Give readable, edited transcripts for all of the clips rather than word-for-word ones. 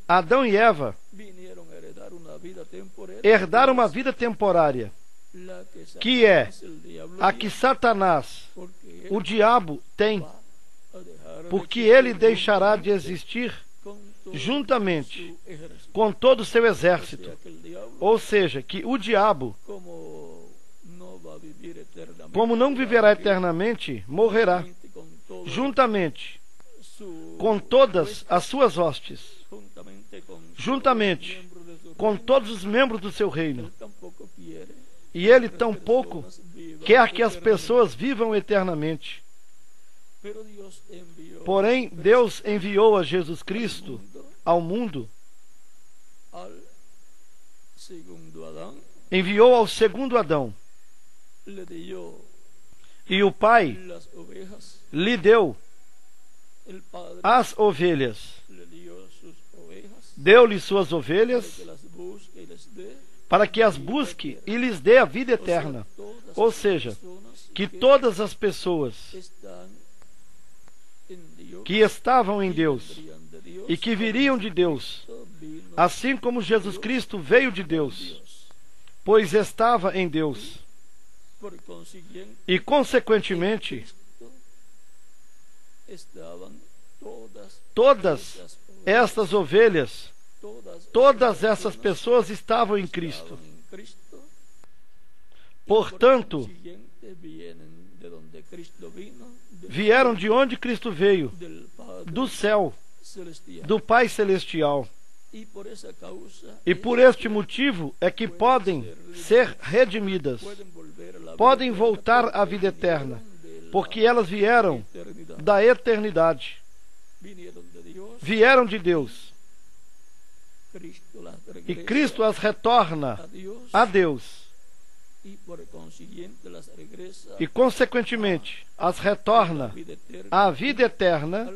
Adão e Eva herdaram uma vida temporária, que é a que Satanás, o diabo, tem, porque ele deixará de existir juntamente com todo o seu exército. Ou seja, que o diabo, como não viverá eternamente, morrerá juntamente com todas as suas hostes, juntamente com todos os membros do seu reino. E ele tampouco quer que as pessoas vivam eternamente. Porém, Deus enviou a Jesus Cristo ao mundo, enviou ao segundo Adão, e o Pai lhe deu as ovelhas, deu-lhe suas ovelhas para que as busque e lhes dê a vida eterna. Ou seja, que todas as pessoas que estavam em Deus e que viriam de Deus, assim como Jesus Cristo veio de Deus, pois estava em Deus, e consequentemente todas estas ovelhas, todas essas pessoas estavam em Cristo. Portanto, vieram de onde Cristo veio, do céu, do Pai Celestial. E por este motivo é que podem ser redimidas, podem voltar à vida eterna, porque elas vieram da eternidade, vieram de Deus. E Cristo as retorna a Deus. E, consequentemente, as retorna à vida eterna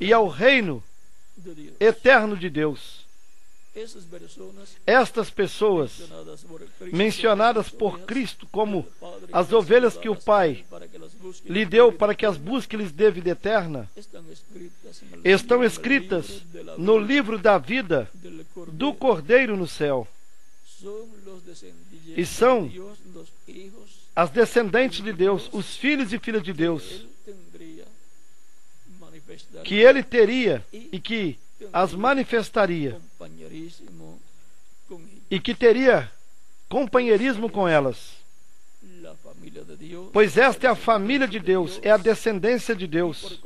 e ao reino eterno de Deus. Estas pessoas, mencionadas por Cristo como as ovelhas que o Pai lhe deu para que as busque e lhes dê vida eterna, estão escritas no livro da vida do Cordeiro no céu. E são as descendentes de Deus, os filhos e filhas de Deus, que ele teria e que as manifestaria e que teria companheirismo com elas. Pois esta é a família de Deus, é a descendência de Deus.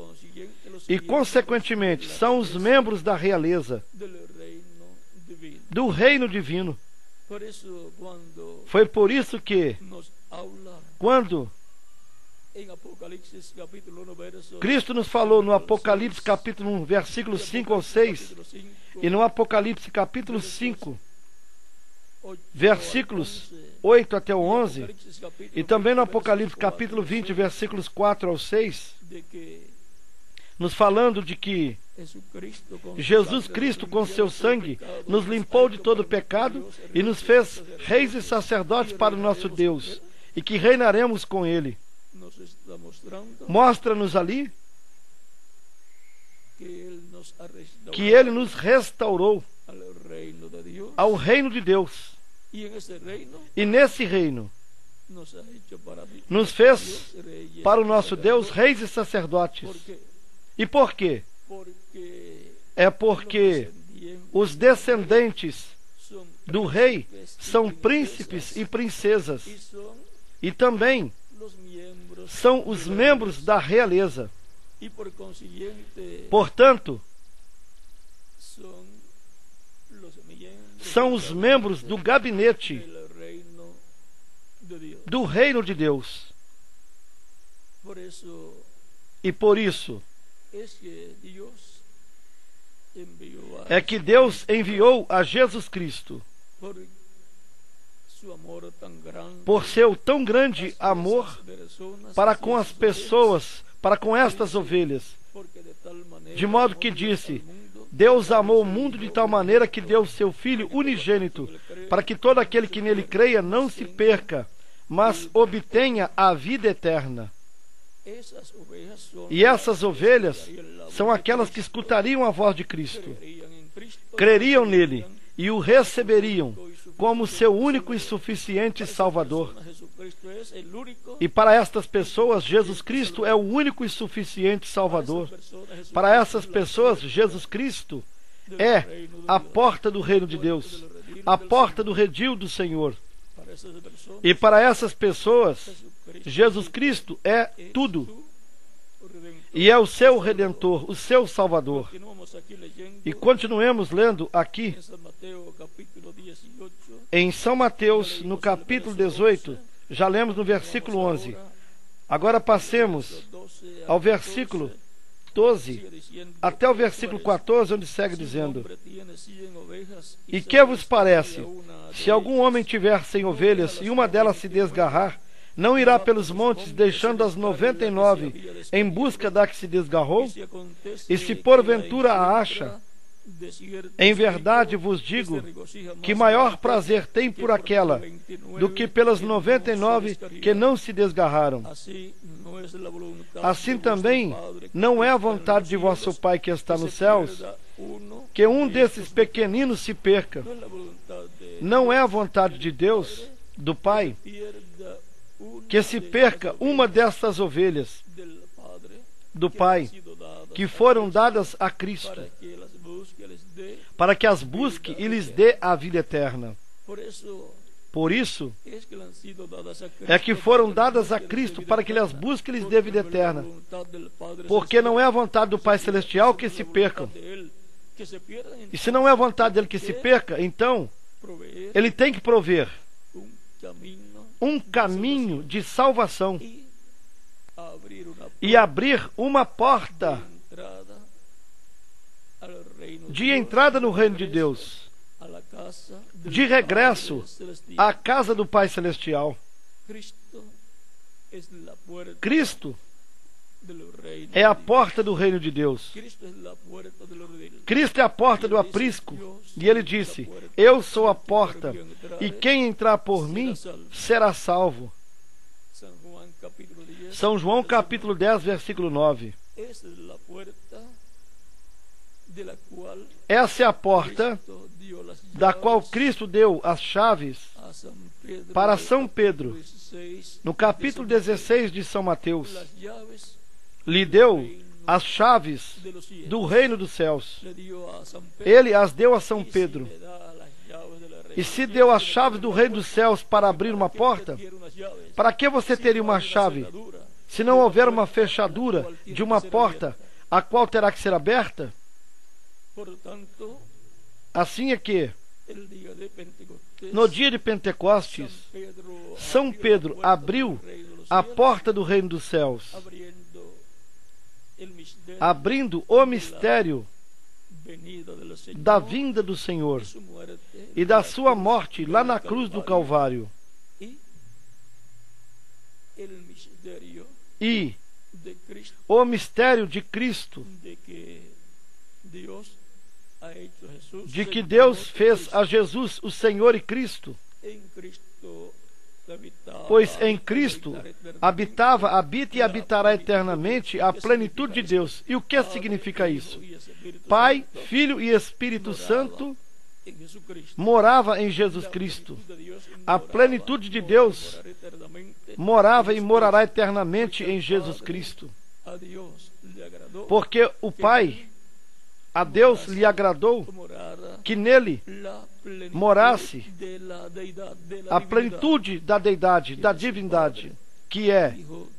E, consequentemente, são os membros da realeza, do reino divino. Foi por isso que, quando Cristo nos falou no Apocalipse capítulo 1, versículos 5 ao 6, e no Apocalipse capítulo 5, versículos 8 até o 11, e também no Apocalipse capítulo 20, versículos 4 ao 6, nos falando de que Jesus Cristo, com seu sangue, nos limpou de todo pecado e nos fez reis e sacerdotes para o nosso Deus, e que reinaremos com Ele. Mostra-nos ali que Ele nos restaurou ao reino de Deus. E nesse reino nos fez para o nosso Deus reis e sacerdotes. E por quê? É porque os descendentes do rei são príncipes e princesas, e também são os membros da realeza. Portanto, são os membros do gabinete do reino de Deus. E por isso é que Deus enviou a Jesus Cristo, por seu tão grande amor para com as pessoas, para com estas ovelhas, de modo que disse: Deus amou o mundo de tal maneira que deu seu Filho unigênito, para que todo aquele que nele creia não se perca, mas obtenha a vida eterna. E essas ovelhas são aquelas que escutariam a voz de Cristo, creriam nele e o receberiam como seu único e suficiente Salvador. E para estas pessoas, Jesus Cristo é o único e suficiente Salvador. Para essas pessoas, Jesus Cristo é a porta do reino de Deus, a porta do redil do Senhor. E para essas pessoas, Jesus Cristo é tudo. E é o seu Redentor, o seu Salvador. E continuemos lendo aqui em São Mateus, no capítulo 18, já lemos no versículo 11. Agora passemos ao versículo 12, até o versículo 14, onde segue dizendo: E que vos parece? Se algum homem tiver 100 ovelhas e uma delas se desgarrar, não irá pelos montes, deixando as 99 em busca da que se desgarrou? E se porventura a acha, em verdade vos digo que maior prazer tem por aquela do que pelas 99 que não se desgarraram. Assim também não é a vontade de vosso Pai que está nos céus que um desses pequeninos se perca. Não é a vontade de Deus, do Pai, que se perca uma destas ovelhas do Pai, que foram dadas a Cristo, para que as busque e lhes dê a vida eterna. Por isso é que foram dadas a Cristo, para que ele as busque e lhes dê a vida eterna. Porque não é a vontade do Pai Celestial que se percam. E se não é a vontade dele que se perca, então ele tem que prover um caminho de salvação e abrir uma porta de entrada no reino de Deus, de regresso à casa do Pai Celestial. Cristo é a porta do reino de Deus. Cristo é a porta do aprisco. E ele disse: Eu sou a porta, e quem entrar por mim será salvo. São João capítulo 10, versículo 9. Essa é a porta da qual Cristo deu as chaves para São Pedro, no capítulo 16 de São Mateus. Lhe deu as chaves do reino dos céus. Ele as deu a São Pedro. E se deu as chaves do reino dos céus para abrir uma porta, para que você teria uma chave, se não houver uma fechadura de uma porta, a qual terá que ser aberta? Assim é que, no dia de Pentecostes, São Pedro abriu a porta do reino dos céus, abrindo o mistério da vinda do Senhor e da sua morte lá na cruz do Calvário. E o mistério de Cristo, de que Deus fez a Jesus o Senhor e Cristo, pois em Cristo habita e habitará eternamente a plenitude de Deus. E o que significa isso? Pai, Filho e Espírito Santo morava em Jesus Cristo. A plenitude de Deus morava e morará eternamente em Jesus Cristo. Porque o Pai, a Deus lhe agradou que nele morasse a plenitude da deidade, da divindade, que é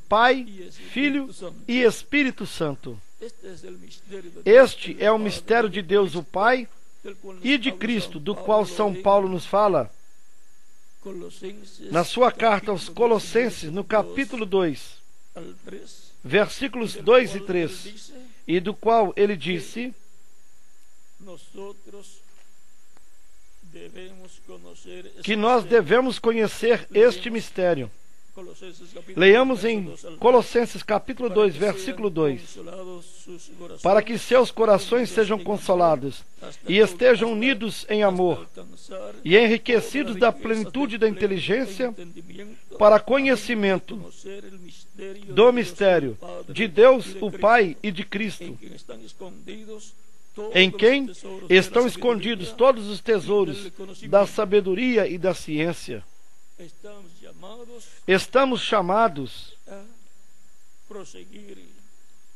Pai, Filho e Espírito Santo. Este é o mistério de Deus o Pai e de Cristo, do qual São Paulo nos fala na sua carta aos Colossenses, no capítulo 2, versículos 2 e 3, e do qual ele disse: que nós devemos conhecer este mistério. Leiamos em Colossenses capítulo 2, versículo 2. Para que seus corações sejam consolados e estejam unidos em amor e enriquecidos da plenitude da inteligência para conhecimento do mistério de Deus, o Pai e de Cristo, em quem estão escondidos todos os tesouros da sabedoria e da ciência. Estamos chamados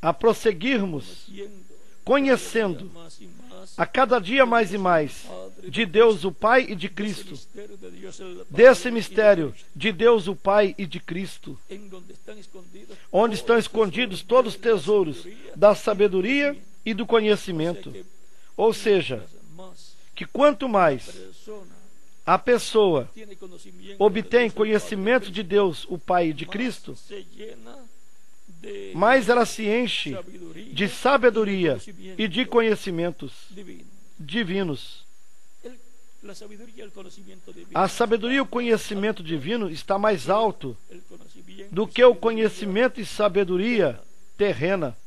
a prosseguirmos, conhecendo a cada dia mais e mais de Deus o Pai e de Cristo, desse mistério de Deus o Pai e de Cristo, onde estão escondidos todos os tesouros da sabedoria e do conhecimento. Ou seja, que quanto mais a pessoa obtém conhecimento de Deus o Pai e de Cristo, mais ela se enche de sabedoria e de conhecimentos divinos. A sabedoria e o conhecimento divino está mais alto do que o conhecimento e sabedoria terrena.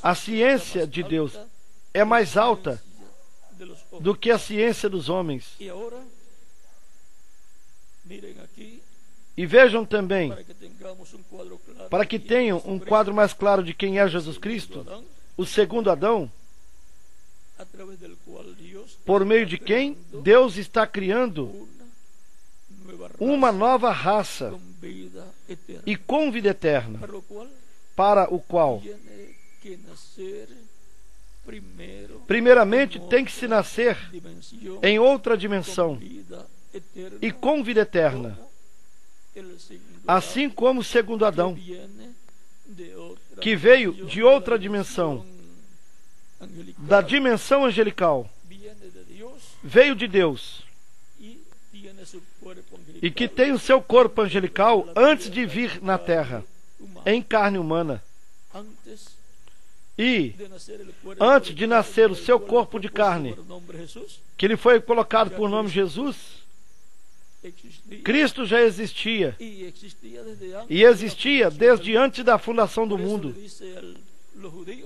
A ciência de Deus é mais alta do que a ciência dos homens. E vejam também, para que tenham um quadro mais claro de quem é Jesus Cristo, o segundo Adão, por meio de quem Deus está criando uma nova raça e com vida eterna, para o qual primeiramente tem que se nascer em outra dimensão e com vida eterna, assim como o segundo Adão, que veio de outra dimensão, da dimensão angelical, veio de Deus, e que tem o seu corpo angelical antes de vir na terra, em carne humana. E, antes de nascer o seu corpo de carne, que lhe foi colocado por nome Jesus, Cristo já existia, e existia desde antes da fundação do mundo.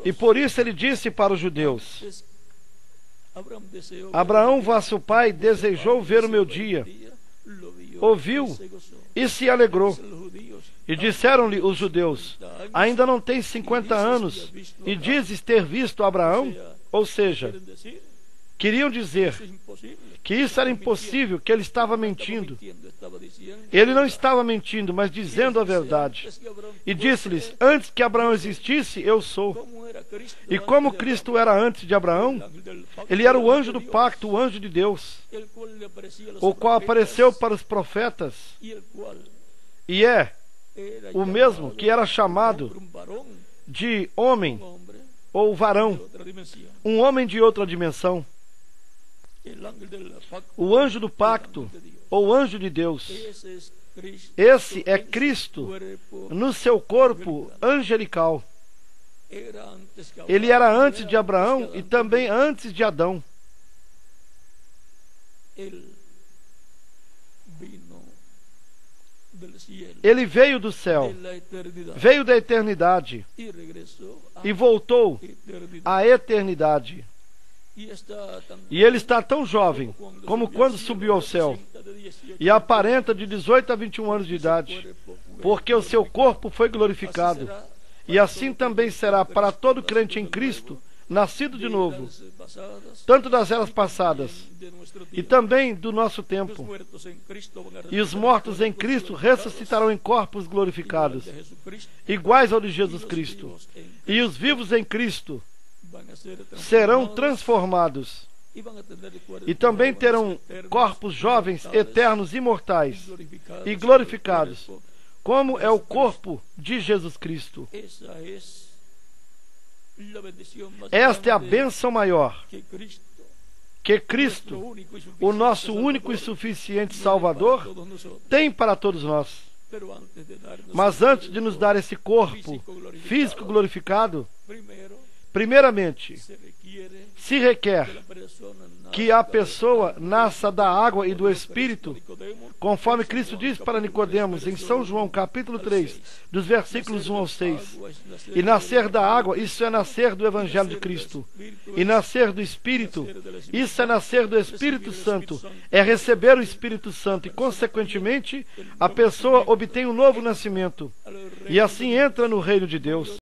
E por isso ele disse para os judeus: Abraão, vosso pai, desejou ver o meu dia, ouviu e se alegrou. E disseram-lhe os judeus: ainda não tens 50 anos e dizes ter visto Abraão? Ou seja, queriam dizer que isso era impossível, que ele estava mentindo. Ele não estava mentindo, mas dizendo a verdade. E disse-lhes: antes que Abraão existisse, eu sou. E como Cristo era antes de Abraão, ele era o anjo do pacto, o anjo de Deus, o qual apareceu para os profetas, e é o mesmo que era chamado de homem ou varão, um homem de outra dimensão, o anjo do pacto ou anjo de Deus. Esse é Cristo no seu corpo angelical. Ele era antes de Abraão e também antes de Adão. Ele veio do céu, veio da eternidade e voltou à eternidade. E ele está tão jovem como quando subiu ao céu, e aparenta de 18 a 21 anos de idade, porque o seu corpo foi glorificado. E assim também será para todo crente em Cristo, nascido de novo, tanto das eras passadas e também do nosso tempo. E os mortos em Cristo ressuscitarão em corpos glorificados, iguais ao de Jesus Cristo. E os vivos em Cristo serão transformados e também terão corpos jovens, eternos, imortais e glorificados, como é o corpo de Jesus Cristo. Esta é a bênção maior que Cristo, o nosso único e suficiente Salvador, tem para todos nós. Mas antes de nos dar esse corpo físico glorificado, primeiramente, se requer que a pessoa nasça da água e do Espírito, conforme Cristo disse para Nicodemos em São João capítulo 3, dos versículos 1 ao 6. E nascer da água, isso é nascer do Evangelho de Cristo. E nascer do Espírito, isso é nascer do Espírito Santo, é receber o Espírito Santo e, consequentemente, a pessoa obtém um novo nascimento e assim entra no reino de Deus.